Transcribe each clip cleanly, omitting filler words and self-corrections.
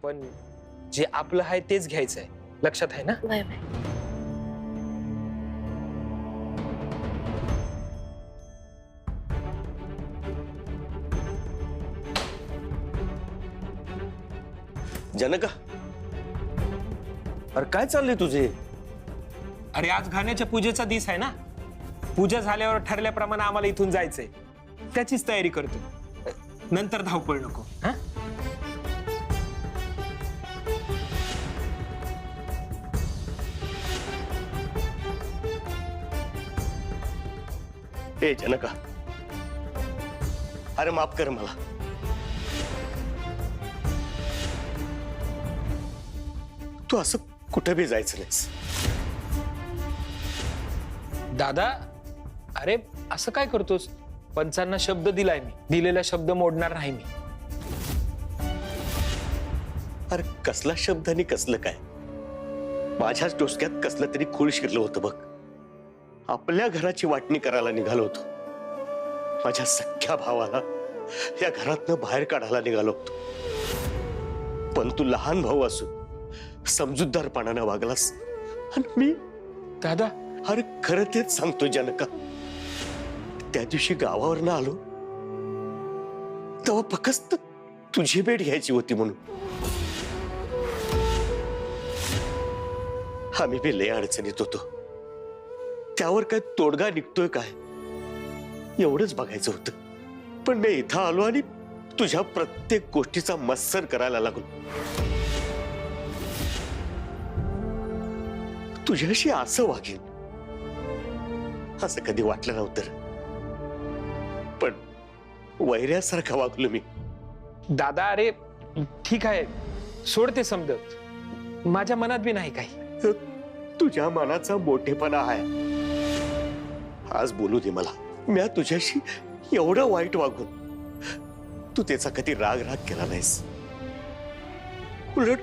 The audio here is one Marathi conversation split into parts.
पण जे आपलं आहे तेच घ्यायचं आहे, लक्षात आहे ना? Bye bye. जनका, अरे काय चाललंय तुझे? अरे आज घाण्याच्या पूजेचा दिवस आहे ना. पूजा झाल्यावर ठरल्याप्रमाणे आम्हाला इथून जायचंय, त्याचीच तयारी करतो. नंतर धावपळ नको. हा ए जनका, अरे माफ कर मला. तू असं कुठे बी जायचं नाहीस. दादा, अरे असं काय करतोस? पंचांना शब्द दिलाय मी, दिलेला शब्द मोडणार नाही मी. अरे कसला शब्द आणि कसलं काय? माझ्याच डोसक्यात कसलं तरी खूळ शिरलं होतं बघ. आपल्या घराची वाटणी करायला निघालो होतो. माझ्या सख्ख्या भावाला या घरातनं बाहेर काढायला निघालो होतो. पण तू लहान भाऊ असून समजूतदारपणानं वागलास आणि मी. दादा, अरे खरं तेच सांगतो जनका. त्या दिवशी गावावरनं आलो तेव्हा फक्त तुझी भेट घ्यायची होती म्हणून आम्ही बी लय अडचणीत होतो. त्यावर काय तोडगा निघतोय काय एवढंच बघायचं होतं. पण मी इथं आलो आणि तुझ्या प्रत्येक गोष्टीचा मत्सर करायला लागलो. तुझ्याशी असं वागेन असं कधी वाटलं नव्हतं. पण वैऱ्यासारखा वागलो मी. दादा, अरे ठीक आहे, सोड ते समजत. माझ्या मनात बी नाही काही. तुझ्या मनाचा मोठेपणा आहे. आज बोलू दे मला. मी तुझ्याशी एवढं वाईट वागून तू त्याचा कधी राग केला नाहीस. उलट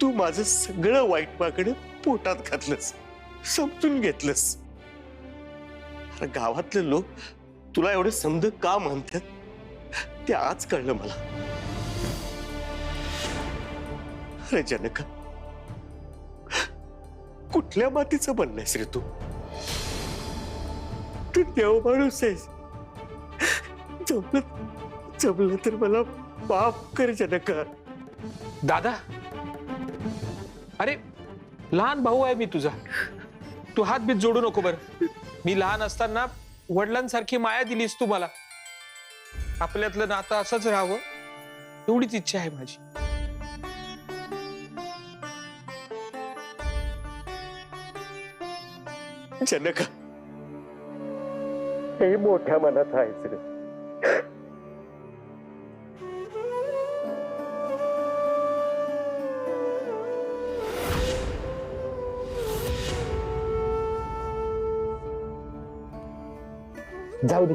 तू माझं सगळं वाईट वागणं पोटात घातलंस, समजून घेतलंस. अरे गावातले लोक तुला एवढं समज का म्हणतात ते आज कळलं मला. अरे जनका, कुठल्या मातीचं बनलायस रे तू? तू देव माणूस आहेस. जमलं तर मला माफ कर जनका. दादा, अरे लहान भाऊ आहे मी तुझा. तू हात बीत जोडू नको बर. मी लहान असताना वडिलांसारखी माया दिलीस तू मला. आपल्यातलं नातं असंच राहावं एवढीच इच्छा आहे माझी. जनका, हे मोठ्या मनात आहेच रे. जाऊ दे.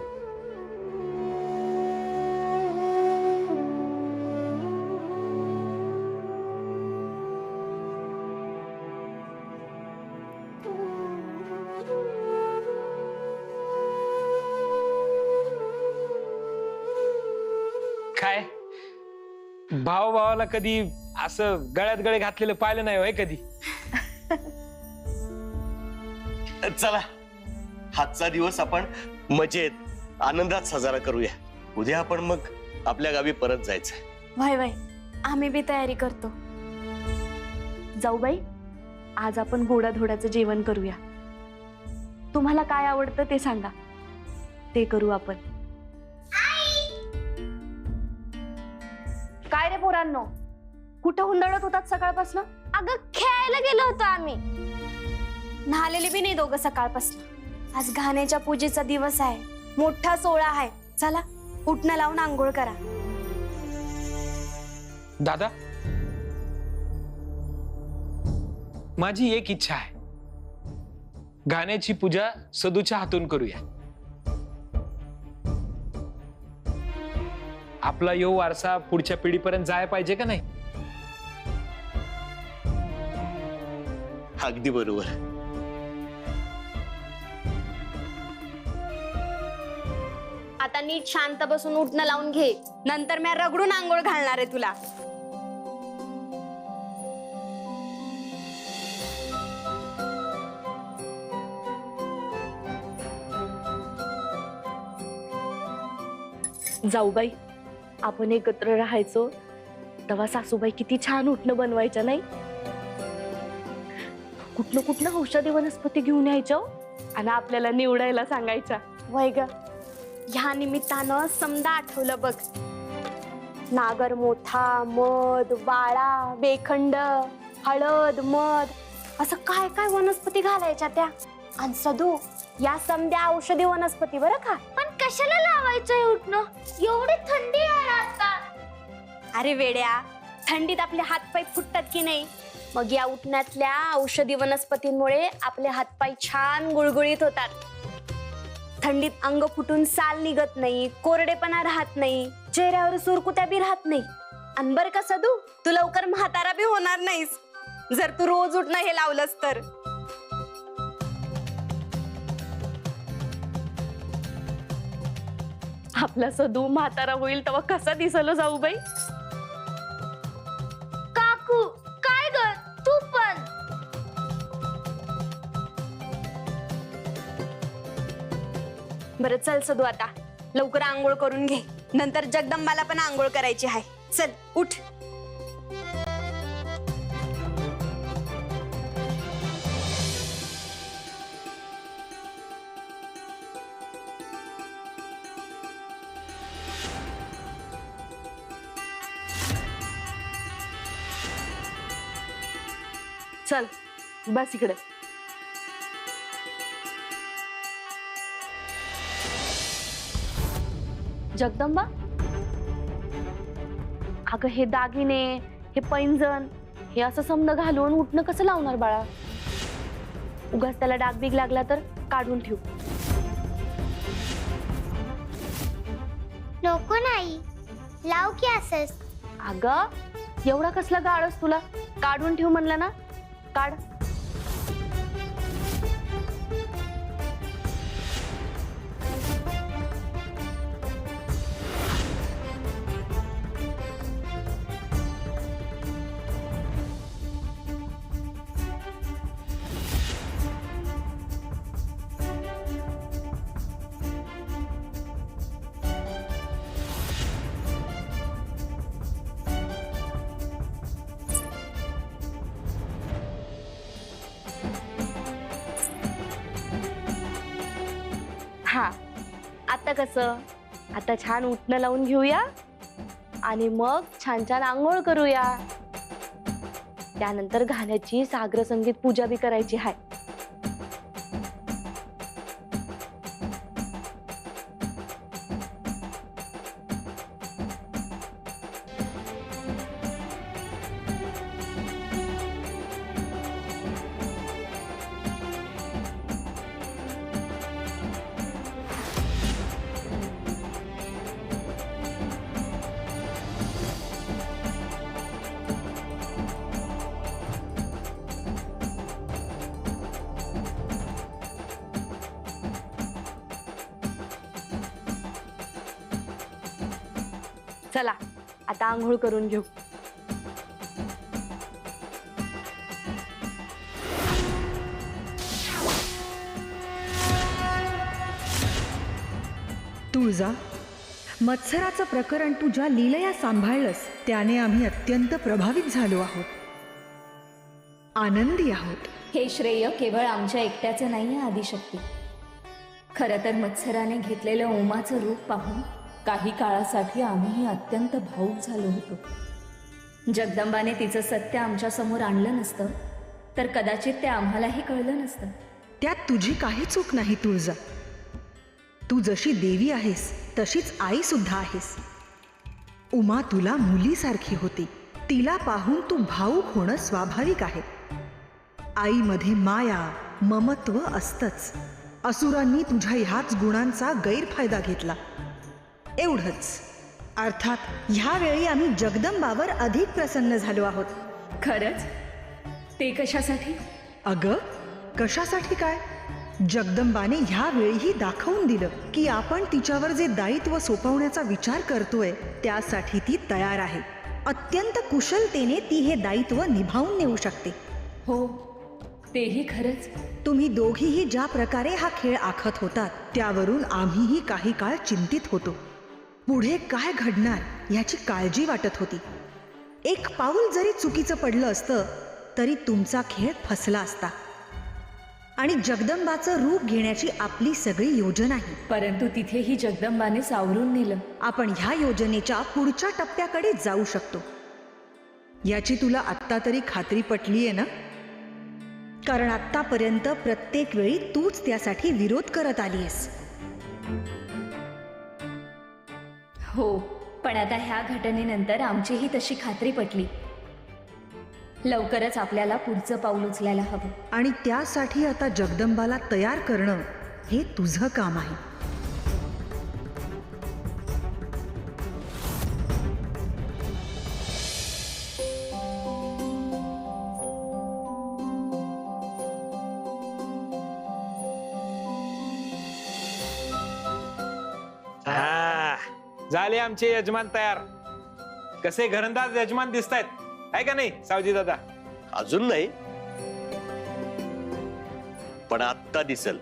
काय भाव भावाला कधी असं गळ्यात गळे घातलेलं पाहिलं नाही होय कधी? चला, आजचा दिवस आपण मजेत आनंदात साजरा करूया. उद्या आपण मग आपल्या गावी परत जायचंय. वाय वाय, आम्ही बी तयारी करतो. जाऊबाई, आज आपण गोडाधोडाचं जेवण करूया. तुम्हाला काय आवडतं ते सांगा, ते करू आपण. काय रे पोरांनो, कुठं हुंदडत होतात सकाळपासून? अगं खेळायला गेलो होतो आम्ही. न्हालेले बी नाही दोघं सकाळपासून. आज घाण्याच्या पूजेचा दिवस आहे, मोठा सोहळा आहे. चला उठणं लावून आंघोळ करा. दादा, माझी एक इच्छा आहे. गाण्याची पूजा सदूच्या हातून करूया. आपला यो वारसा पुढच्या पिढीपर्यंत जायला पाहिजे का नाही? अगदी बरोबर. आता नीट शांत बसून उठणं लावून घे, नंतर मी रगडून आंघोळ घालणार आहे तुला. जाऊबाई, आपण एकत्र राहायचो तेव्हा सासूबाई किती छान उठणं बनवायच्या नाही? कुठलं कुठलं औषधी वनस्पती घेऊन यायच्या हो, आणि आपल्याला निवडायला सांगायच्या. वय ग, ह्या निमित्तानं समजा आठवलं बघ. नागर मोथा, मध, वाळा, बेखंड, हळद, मध असं काय काय वनस्पती घालायच्या त्या. आणि सदू, या समध्या औषधी वनस्पती बरं का. पण कशाला लावायचं उठणं? एवढी थंडी आहे आता. अरे वेड्या, थंडीत आपले हातपाय फुटतात की नाही? मग या उठण्यातल्या औषधी वनस्पतींमुळे आपले हातपाय छान गुळगुळीत होतात. थंडीत अंग फुटून साल निघत नाही, कोरडेपणा राहत नाही, चेहऱ्यावर सुरकुत्या बी राहत नाही. आणि बरं का सदू, तू लवकर म्हातारा बी होणार नाहीस जर तू रोज उठणं हे लावलंस तर. आपला सदू म्हातारा होईल तेव्हा कसा दिसलो जाऊबाई? काकू काय ग, तू पण. बरं चल सदू, आता लवकर आंघोळ करून घे, नंतर जगदंबाला पण आंघोळ करायची आहे. चल उठ. चल बस इकडे. जगदंबा, अगं हे दागिने, हे पैंजण, हे असं समज घालून उठणं कसं लावणार बाळा? उगाच त्याला डागबीग लागला तर काढून ठेव. नको नाही, लाव की असंच. अगं एवढा कसला गाळस तुला? काढून ठेव म्हणलं ना, काढ. हा, आता कसं? आता छान उठणं लावून घेऊया आणि मग छान छान आंघोळ करूया. त्यानंतर घाण्याची सागर संगीत पूजा बी करायची आहे. चला आता आंघोळ करून घेऊ. तुळजा, मत्सराचं प्रकरण तू ज्या लीलया सांभाळलंस त्याने आम्ही अत्यंत प्रभावित झालो आहोत, आनंदी आहोत. हे श्रेय केवळ आमच्या एकट्याचं नाही आहे आदिशक्ती. खरं तर मत्सराने घेतलेलं उमाचं रूप पाहून काही काळासाठी आम्हीही अत्यंत भावूक झालो होतो. जगदंबाने तिचं सत्य आमच्या समोर आणलं नसतं तर कदाचित ते आम्हालाही कळलं नसतं. त्यात तुझी काही चूक नाही तुळजा. तू जशी देवी आहेस तशीच आई सुद्धा आहेस. उमा तुला मुलीसारखी होती. तिला पाहून तू भावूक होणं स्वाभाविक आहे. आईमध्ये माया, ममत्व असतंच. असुरांनी तुझ्या ह्याच गुणांचा गैरफायदा घेतला, एवढंच. अर्थात ह्यावेळी आम्ही जगदंबावर अधिक प्रसन्न झालो आहोत. खरंच? ते कशासाठी? अगं, कशासाठी काय? जगदंबाने ह्यावेळीही दाखवून दिलं की आपण तिच्यावर जे दायित्व सोपवण्याचा विचार करतोय त्यासाठी ती तयार आहे. अत्यंत कुशलतेने ती हे दायित्व निभावून नेऊ शकते. हो, तेही खरंच. तुम्ही दोघीही ज्या प्रकारे हा खेळ आखत होतात त्यावरून आम्हीही काही काळ चिंतित होतो. पुढे काय घडणार याची काळजी वाटत होती. एक पाऊल जरी चुकीचं पडलं असतं तरी तुमचा खेळ फसला असता. आणि जगदंबाचं रूप घेण्याची आपली सगळी योजनाही. परंतु तिथेही जगदंबाने सावरून नेलं. आपण ह्या योजनेच्या पुढच्या टप्प्याकडे जाऊ शकतो याची तुला आत्ता तरी खात्री पटलीये ना? कारण आत्तापर्यंत प्रत्येक वेळी तूच त्यासाठी विरोध करत आलीयस. हो, पण आता ह्या घटनेनंतर आमचीही तशी खात्री पटली. लवकरच आपल्याला पुढचं पाऊल उचलायला हवं. आणि त्यासाठी आता जगदंबाला तयार करणं हे तुझं काम आहे. हा, झाले आमचे यजमान तयार. कसे घरंदाज यजमान दिसतायत आहे का नाही सावजी दादा? अजून नाही, पण आत्ता दिसल.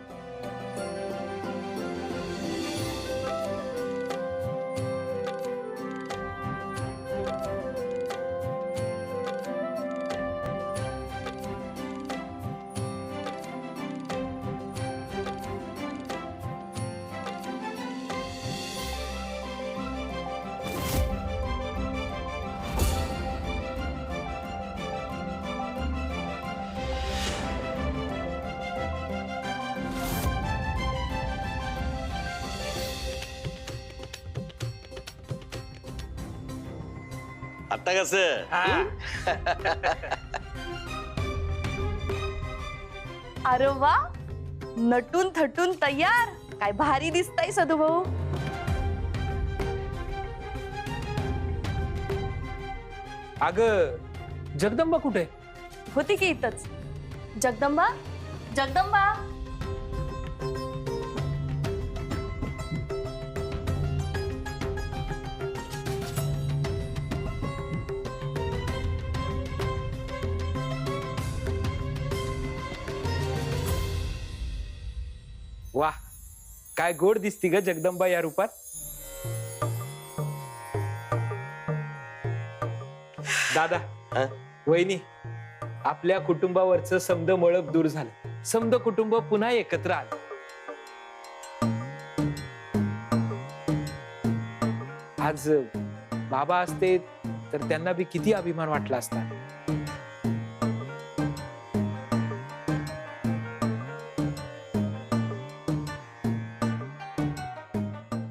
आता कसं? अरे वा, नटून थटून तयार. काय भारी दिसताय सदुभाऊ. अग जगदंबा कुठे? होती की इथंच. जगदंबा, जगदंबा. वाह, काय गोड दिसती ग जगदंबा या रूपात. दादा, हा? वहिनी, आपल्या कुटुंबावरचं समद मळप दूर झालं. समद कुटुंब पुन्हा एकत्र आलं. आज बाबा असते तर त्यांना बी किती अभिमान वाटला असता.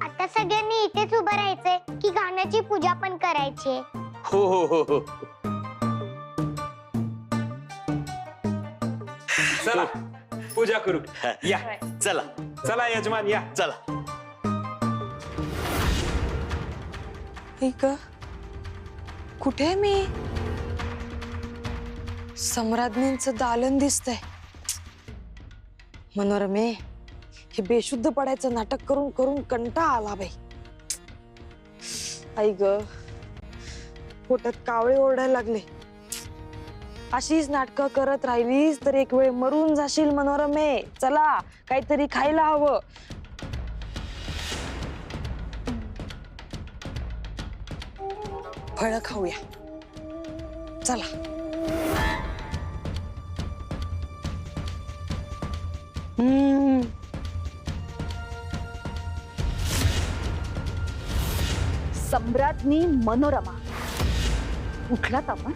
आता सगळ्यांनी इथेच उभं राहायचंय की गाण्याची पूजा पण करायची? हो हो हो हो. चला पूजा करू. या चला चला यजमान या. चला. कुठे आहे मी? सम्राज्ञींचं दालन दिसतंय. मनोरमे, हे बेशुद्ध पडायचं नाटक करून करून कंटाळा आला बाई. आई ग, पोटात कावळे ओरडायला लागले. अशीच नाटकं करत राहिलीस तर एक वेळ मरून जाशील मनोरमे. चला, काहीतरी खायला हवं. फळं खाऊया. चला. सम्राज्ञी मनोरमा. उठलात आपण?